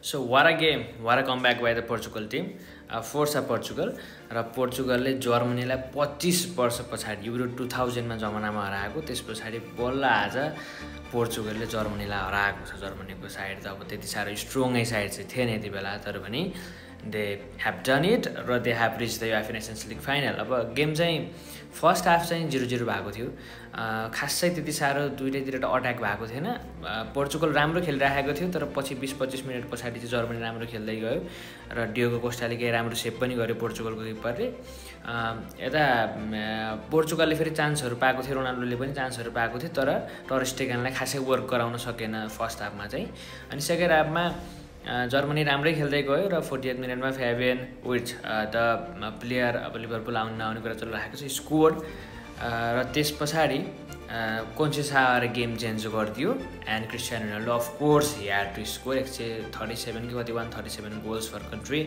So what a game, what a comeback by the Portugal team. Forza Portugal र पोर्चुगलले जर्मनीलाई 25 वर्ष पछाडि euro 2000 मा जमानामा हराएको त्यस पछाडि बल्ल आज पोर्चुगलले जर्मनीलाई हराएको छ। जर्मनीको साइड त अब त्यति साह्रो स्ट्रङै साइड चाहिँ थिएन यति बेला, तर पनि दे ह्याभ डन इट र they have rich the UEFA nations league final. अब गेम चाहिँ फर्स्ट हाफ चाहिँ 0-0 भएको थियो। खासै त्यति साह्रो दुईटैतिर अट्याक भएको थिएन। पोर्चुगल राम्रो खेलिरहेको थियो, तर पछि 20-25 मिनट पछाडि चाहिँ जर्मनी राम्रो खेल्दै गयो र डियोगो कोस्टाले केही राम्रो सेभ पनि गर्यो पोर्चुगलको किपरले। यता पोर्चुगलले फेरि चान्सहरू पाएको थियो, रोनाल्डोले पनि चान्सहरू पाएको थियो, तर टर स्टेगनलाई खासै वर्क गराउन सकेन फर्स्ट हाफमा चाहिँ। अनि सेकेन्ड हाफमा जर्मनी राम्रै खेल्दै गयो र 48 मिनटमा फ्याबियन विच द प्लेयर अब लिभरपुल आउने कुरा चलिरहेको छ स्कोर र त्यस पछाडि कोन्सेसाले गेम चेन्ज गरिदियो and Cristiano Ronaldo of course he had to score 137 कि कति 137 goals for country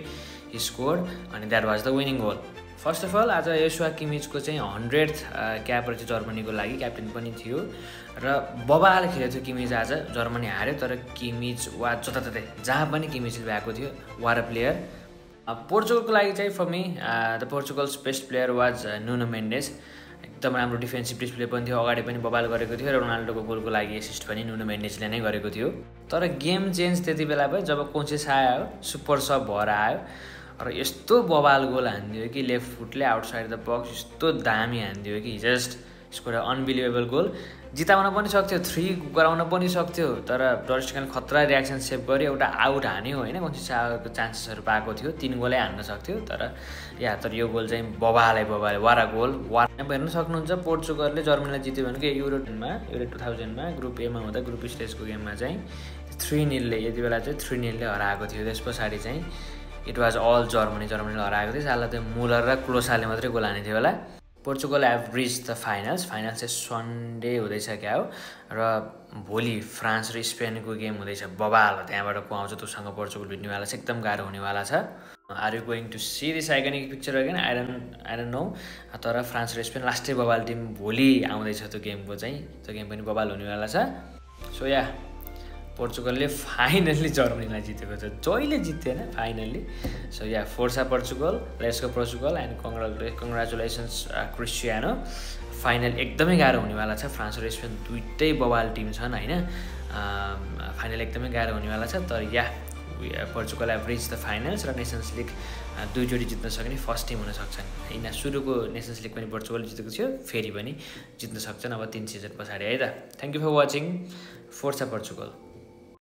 he score अनि that was the winning goal. First of all आज योसुवा किमिचको चाहिँ 100th क्याप चाहिँ जर्मनीको लागि क्याप्टेन पनि थियो र बबाल खेलेको थियो किमिच। आज जर्मनी हार्यो, तर किमिच वा जताततै जहाँ पनि किमिच भएको थियो, वार प्लेयर। पोर्चुगलको लागि चाहिँ for me the Portugal's best player was Nuno Mendes. एकदम राम्रो डिफेन्सिभ डिस्प्ले पनि थियो, अगाडि पनि बबाल गरेको थियो र रोनाल्डोको गोलको लागि एसिस्ट पनि नुनो मेन्डेसले नै गरेको थियो। तर गेम चेन्ज त्यति बेला भयो जब कोन्सेसा आयो, सुपर सब भएर आयो र यस्तो बबाल गोल हानिदियो कि लेफ्ट फुटले आउटसाइड द बक्स, यस्तो दामी हानिदियो कि जस्ट यसको एउटा अनबिलिभेबल गोल। जिताउन पनि सक्थ्यो, 3 गराउन पनि सक्थ्यो, तर डर्स्टन खतरा रियाक्सन सेभ गर्यो, एउटा आउट हान्यो होइन। कोन्सेसाको चान्सेसहरू पाएको थियो, 3 गोलै हान्न सक्थ्यो, तर यो गोल चाहिँ बबालै वारा गोल। हेर्न सक्नुहुन्छ पोर्चुगलले जर्मनीलाई जित्यो भनेको युरो 2000 मा ग्रुप ए मा हुँदा ग्रुप स्टेजको गेममा चाहिँ 3-0 यति बेला चाहिँ 3-0 हराएको थियो। त्यस पछाडि चाहिँ इट वाज अल जर्मनीले हराएको थियो। साला त्यो मुलर र क्लोसाले मात्रै गोल हानेको थियो होला। Portugal have rich the finals चाहिँ सन्डे हुँदैछ क्या हो, र भोलि फ्रान्स र स्पेनको गेम हुँदैछ। बबाल त्यहाँबाट को आउँछ त्योसँग पोर्चुगल भिड्नेवाला छ, एकदम गाह्रो हुनेवाला छ। Are you going to see this iconic picture again? I don't know. तर फ्रान्स र स्पेन लास्टै बबाल टिम भोलि आउँदैछ त्यो गेमको चाहिँ, त्यो गेम पनि बबाल हुनेवाला छ। सो या पोर्चुगलले फाइनल्ली जर्मनीलाई जितेको छ, जहिले जित्थेन finally. So ya forza Portugal, let's go Portugal and congratulations Cristiano. Final एकदमै गाह्रो हुनेवाला छ। फ्रान्स र स्पेन दुइटै बबाल टिम छन् होइन। फाइनल एकदमै गाह्रो हुनेवाला छ, तर ya Portugal have reached the finals र नेसन्स लिग 2 चोटि जित्न सक्ने फर्स्ट टिम हुन सक्छन्। यिनीहरू सुरुको नेसन्स लिग पनि पोर्चुगल जितेको थियो, फेरि पनि जित्न सक्छन् अब 3 सिजन पछाडि है त। Thank you for watching forza Portugal.